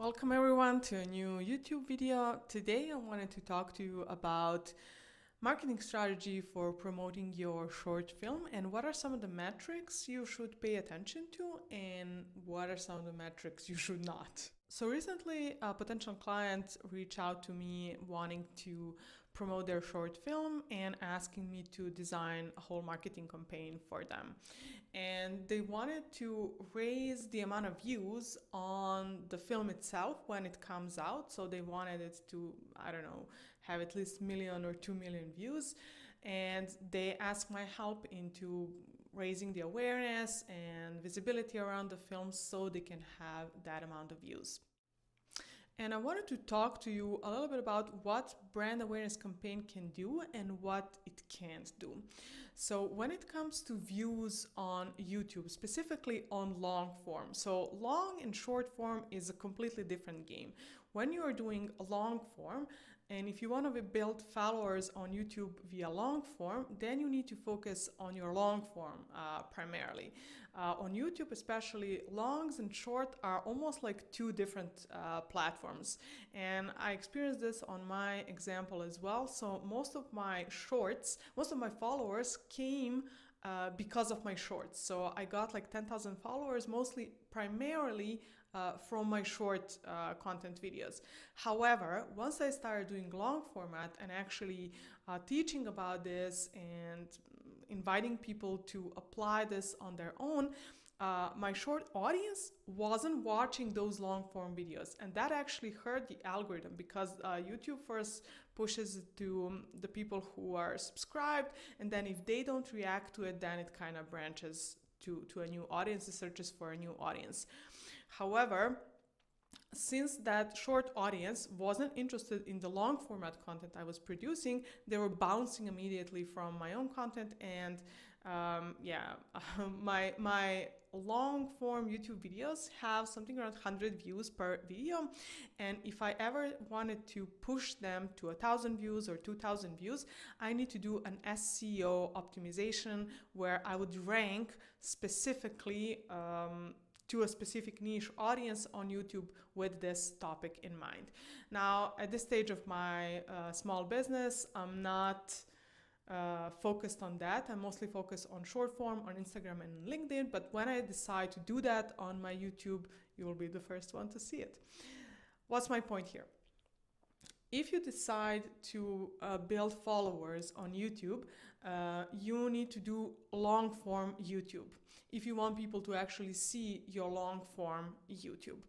Welcome everyone to a new YouTube video. Today I wanted to talk to you about marketing strategy for promoting your short film and what are some of the metrics you should pay attention to and what are some of the metrics you should not. So recently a potential client reached out to me wanting to promote their short film and asking me to design a whole marketing campaign for them. And they wanted to raise the amount of views on the film itself when it comes out. So they wanted it to, I don't know, have at least million or 2 million views. And they asked my help into raising the awareness and visibility around the film so they can have that amount of views. And I wanted to talk to you a little bit about what brand awareness campaign can do and what it can't do. So when it comes to views on YouTube, specifically on long form, so long and short form is a completely different game. When you are doing a long form, and if you want to build followers on YouTube via long form, then you need to focus on your long form primarily. On YouTube especially, longs and short are almost like two different platforms. And I experienced this on my example as well. So most of my followers came because of my shorts. So I got like 10,000 followers, primarily from my short content videos. However, once I started doing long format and actually teaching about this and inviting people to apply this on their own, my short audience wasn't watching those long form videos, and that actually hurt the algorithm because YouTube first pushes it to the people who are subscribed, and then if they don't react to it, then it kind of branches to a new audience. It searches for a new audience. However, since that short audience wasn't interested in the long format content I was producing, they were bouncing immediately from my own content. And my long form YouTube videos have something around 100 views per video. And if I ever wanted to push them to 1,000 views or 2,000 views, I need to do an SEO optimization where I would rank specifically to a specific niche audience on YouTube with this topic in mind. Now, at this stage of my small business, I'm not focused on that. I'm mostly focused on short form on Instagram and LinkedIn, but when I decide to do that on my YouTube, you will be the first one to see it. What's my point here? If you decide to build followers on YouTube, you need to do long form YouTube if you want people to actually see your long form YouTube.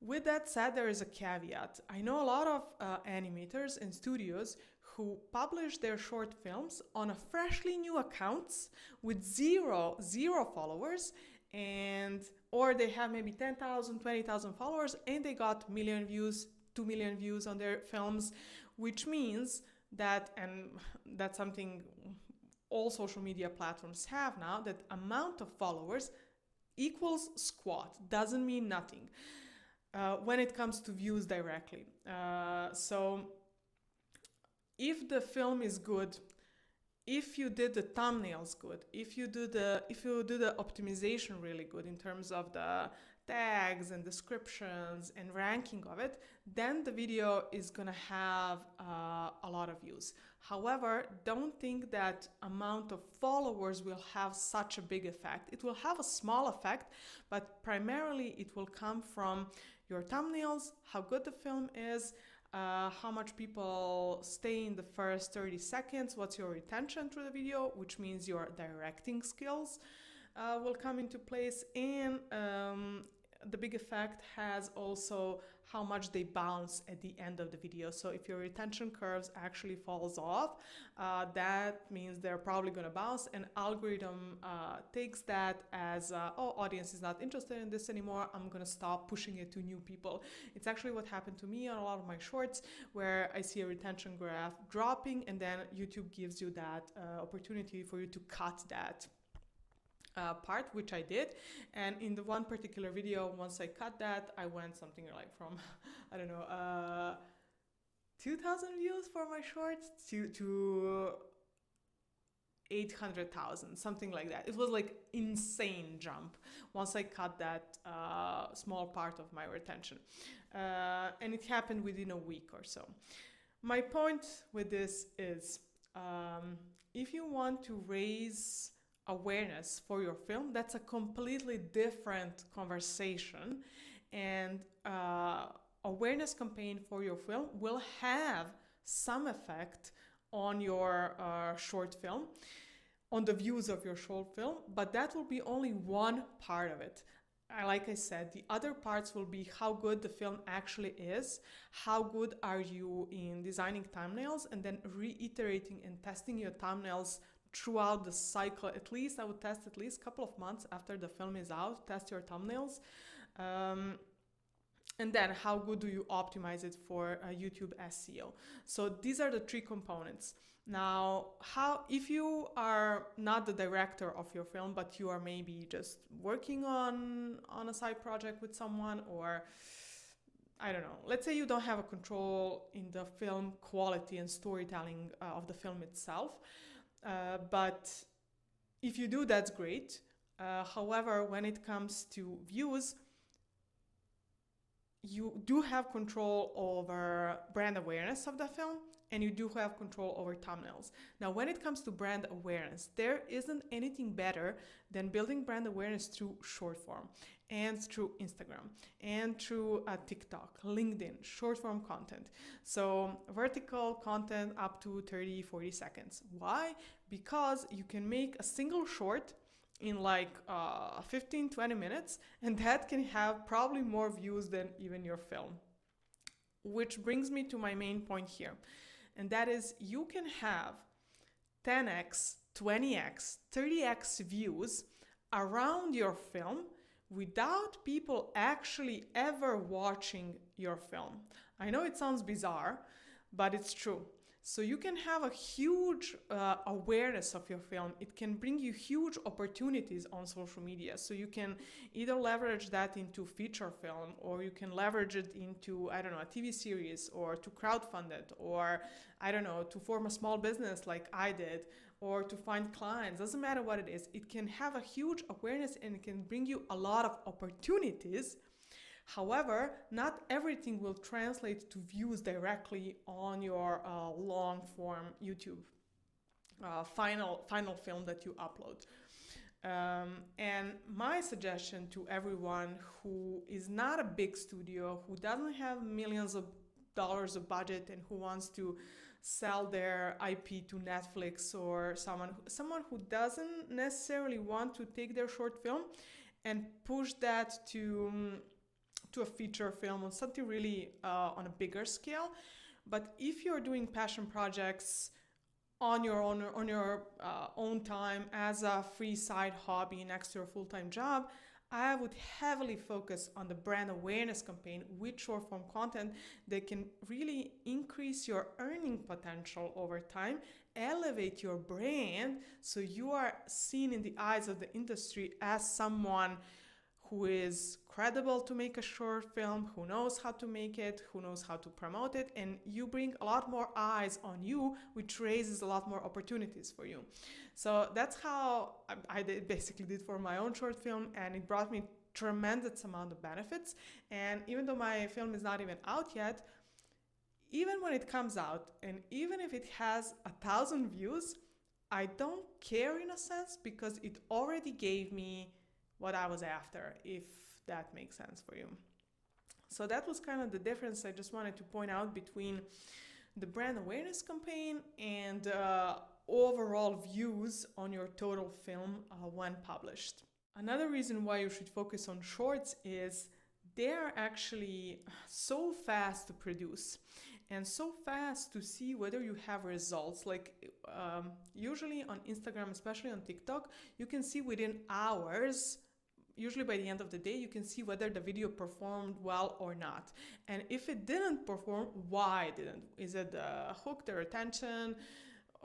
With that said, there is a caveat. I know a lot of animators and studios who publish their short films on a freshly new accounts with zero followers, or they have maybe 10,000, 20,000 followers, and they got million views, 2 million views on their films, which means that, and that's something all social media platforms have now, that amount of followers equals squat, doesn't mean nothing when it comes to views directly. So if the film is good, if you did the thumbnails good, if you do the optimization really good in terms of the tags and descriptions and ranking of it, then the video is gonna have a lot of views. However, don't think that amount of followers will have such a big effect. It will have a small effect, but primarily it will come from your thumbnails, how good the film is, how much people stay in the first 30 seconds, what's your retention through the video, which means your directing skills will come into place, and the big effect has also how much they bounce at the end of the video. So if your retention curves actually falls off, that means they're probably going to bounce, and algorithm takes that as audience is not interested in this anymore, I'm going to stop pushing it to new people. It's actually what happened to me on a lot of my shorts, where I see a retention graph dropping, and then YouTube gives you that opportunity for you to cut that part, which I did. And in the one particular video, once I cut that, I went something like from I don't know 2,000 views for my shorts to 800,000, something like that. It was like insane jump once I cut that small part of my retention. And it happened within a week or so. My point with this is if you want to raise awareness for your film, that's a completely different conversation. And awareness campaign for your film will have some effect on your short film, on the views of your short film, but that will be only one part of it. Like I said, the other parts will be how good the film actually is, how good are you in designing thumbnails, and then reiterating and testing your thumbnails throughout the cycle. At least I would test at least a couple of months after the film is out, test your thumbnails. And then how good do you optimize it for YouTube SEO? So these are the three components. Now, if you are not the director of your film, but you are maybe just working on a side project with someone, or I don't know, let's say you don't have a control in the film quality and storytelling of the film itself, but if you do, that's great. However, when it comes to views, you do have control over brand awareness of the film, and you do have control over thumbnails. Now, when it comes to brand awareness, there isn't anything better than building brand awareness through short form and through Instagram and through TikTok, LinkedIn, short form content. So vertical content up to 30, 40 seconds. Why? Because you can make a single short in like 15, 20 minutes, and that can have probably more views than even your film. Which brings me to my main point here. And that is, you can have 10x, 20x, 30x views around your film without people actually ever watching your film. I know it sounds bizarre, but it's true. So you can have a huge awareness of your film. It can bring you huge opportunities on social media. So you can either leverage that into feature film, or you can leverage it into, I don't know, a TV series, or to crowdfund it, or I don't know, to form a small business like I did, or to find clients. Doesn't matter what it is. It can have a huge awareness and it can bring you a lot of opportunities. However, not everything will translate to views directly on your long form YouTube final film that you upload. And my suggestion to everyone who is not a big studio, who doesn't have millions of dollars of budget, and who wants to sell their IP to Netflix, or someone who doesn't necessarily want to take their short film and push that to a feature film or something really on a bigger scale. But if you're doing passion projects on your own time as a free side hobby next to your full-time job, I would heavily focus on the brand awareness campaign with short form content that can really increase your earning potential over time, elevate your brand so you are seen in the eyes of the industry as someone who is credible to make a short film, who knows how to make it, who knows how to promote it, and you bring a lot more eyes on you, which raises a lot more opportunities for you. So that's how I basically did for my own short film, and it brought me tremendous amount of benefits. And even though my film is not even out yet, even when it comes out, and even if it has 1,000 views, I don't care in a sense, because it already gave me what I was after, if that makes sense for you. So that was kind of the difference I just wanted to point out between the brand awareness campaign and overall views on your total film when published. Another reason why you should focus on shorts is they're actually so fast to produce and so fast to see whether you have results. Like usually on Instagram, especially on TikTok, you can see within hours, usually by the end of the day, you can see whether the video performed well or not. And if it didn't perform, why it didn't? Is it the hook, the retention,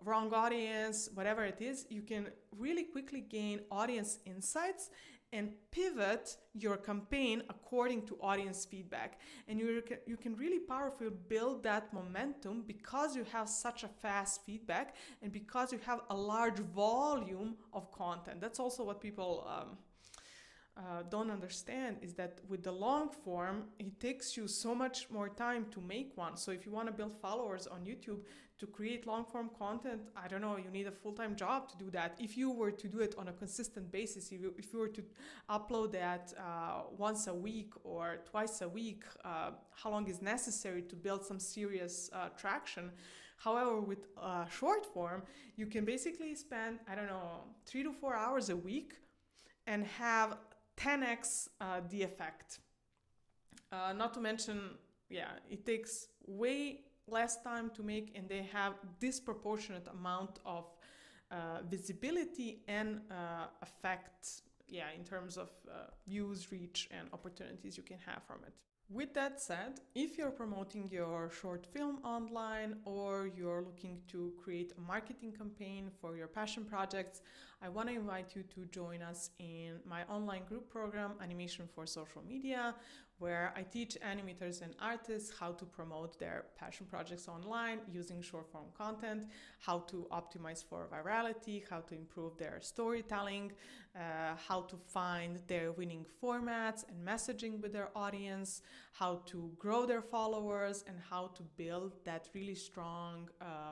wrong audience, whatever it is? You can really quickly gain audience insights and pivot your campaign according to audience feedback. And you can really powerfully build that momentum because you have such a fast feedback and because you have a large volume of content. That's also what people don't understand, is that with the long form, it takes you so much more time to make one. So if you want to build followers on YouTube, to create long form content, I don't know, you need a full-time job to do that. If you were to do it on a consistent basis, if you were to upload that once a week or twice a week, how long is necessary to build some serious traction? However, with short form, you can basically spend, I don't know, 3 to 4 hours a week and have 10x the effect. Not to mention, it takes way less time to make, and they have disproportionate amount of visibility and effect, in terms of views, reach, and opportunities you can have from it. With that said, if you're promoting your short film online or you're looking to create a marketing campaign for your passion projects, I want to invite you to join us in my online group program, Animation for Social Media, where I teach animators and artists how to promote their passion projects online using short form content, how to optimize for virality, how to improve their storytelling, how to find their winning formats and messaging with their audience, how to grow their followers, and how to build that really strong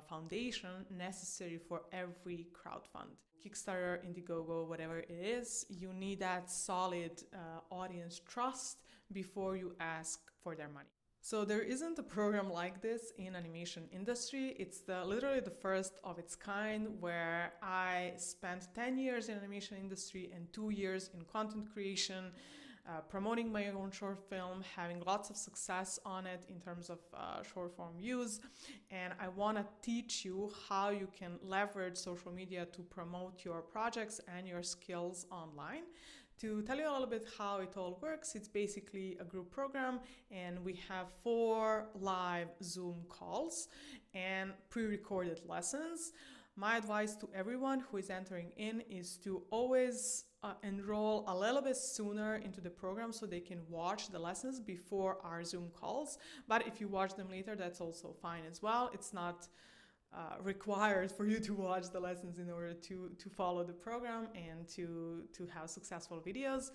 foundation necessary for every crowdfund. Kickstarter, Indiegogo, whatever it is, you need that solid audience trust before you ask for their money. So there isn't a program like this in animation industry. It's literally the first of its kind, where I spent 10 years in animation industry and 2 years in content creation, promoting my own short film, having lots of success on it in terms of short form views. And I want to teach you how you can leverage social media to promote your projects and your skills online. To tell you a little bit how it all works, it's basically a group program, and we have 4 live Zoom calls and pre-recorded lessons. My advice to everyone who is entering in is to always enroll a little bit sooner into the program so they can watch the lessons before our Zoom calls. But if you watch them later, that's also fine as well. It's not required for you to watch the lessons in order to follow the program and to have successful videos.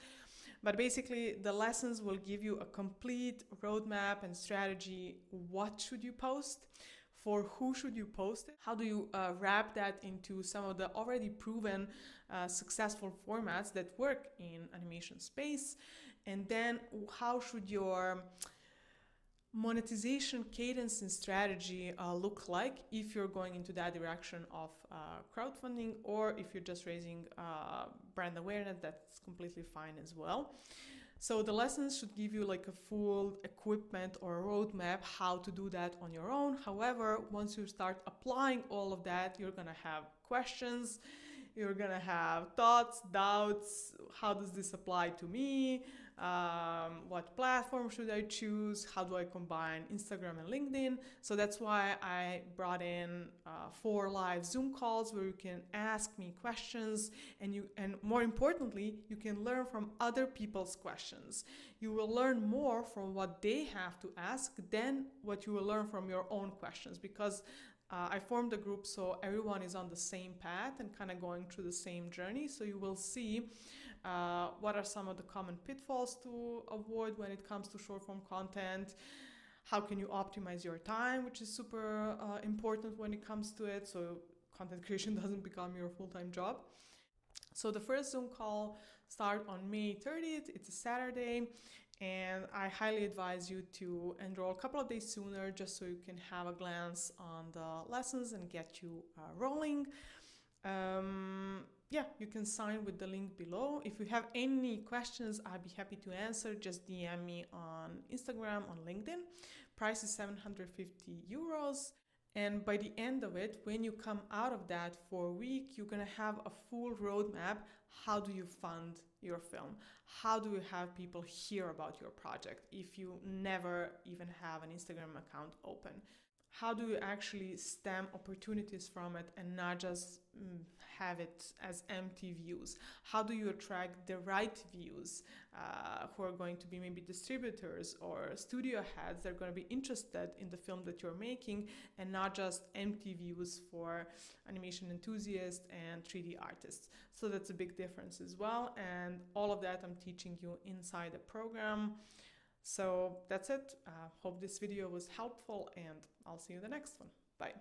But basically, the lessons will give you a complete roadmap and strategy. What should you post? For who should you post it? How do you wrap that into some of the already proven successful formats that work in animation space? And then how should your monetization cadence and strategy look like if you're going into that direction of crowdfunding, or if you're just raising brand awareness? That's completely fine as well. So the lessons should give you like a full equipment or a roadmap how to do that on your own. However, once you start applying all of that, you're gonna have questions, you're gonna have thoughts, doubts. How does this apply to me? What platform should I choose? How do I combine Instagram and LinkedIn? So that's why I brought in 4 live Zoom calls where you can ask me questions, and more importantly, you can learn from other people's questions. You will learn more from what they have to ask than what you will learn from your own questions, because I formed a group so everyone is on the same path and kind of going through the same journey. So you will see what are some of the common pitfalls to avoid when it comes to short form content. How can you optimize your time, which is super important when it comes to it, so content creation doesn't become your full-time job. So the first Zoom call starts on May 30th. It's a Saturday. And I highly advise you to enroll a couple of days sooner, just so you can have a glance on the lessons and get you rolling. You can sign with the link below. If you have any questions, I'd be happy to answer. Just DM me on Instagram, on LinkedIn. Price is €750. And by the end of it, when you come out of that for a week, you're going to have a full roadmap. How do you fund your film? How do you have people hear about your project if you never even have an Instagram account open? how do you actually stem opportunities from it and not just have it as empty views? How do you attract the right views who are going to be maybe distributors or studio heads that are going to be interested in the film that you're making, and not just empty views for animation enthusiasts and 3D artists? So that's a big difference as well, and all of that I'm teaching you inside the program. So that's it. Hope this video was helpful, and I'll see you in the next one. Bye.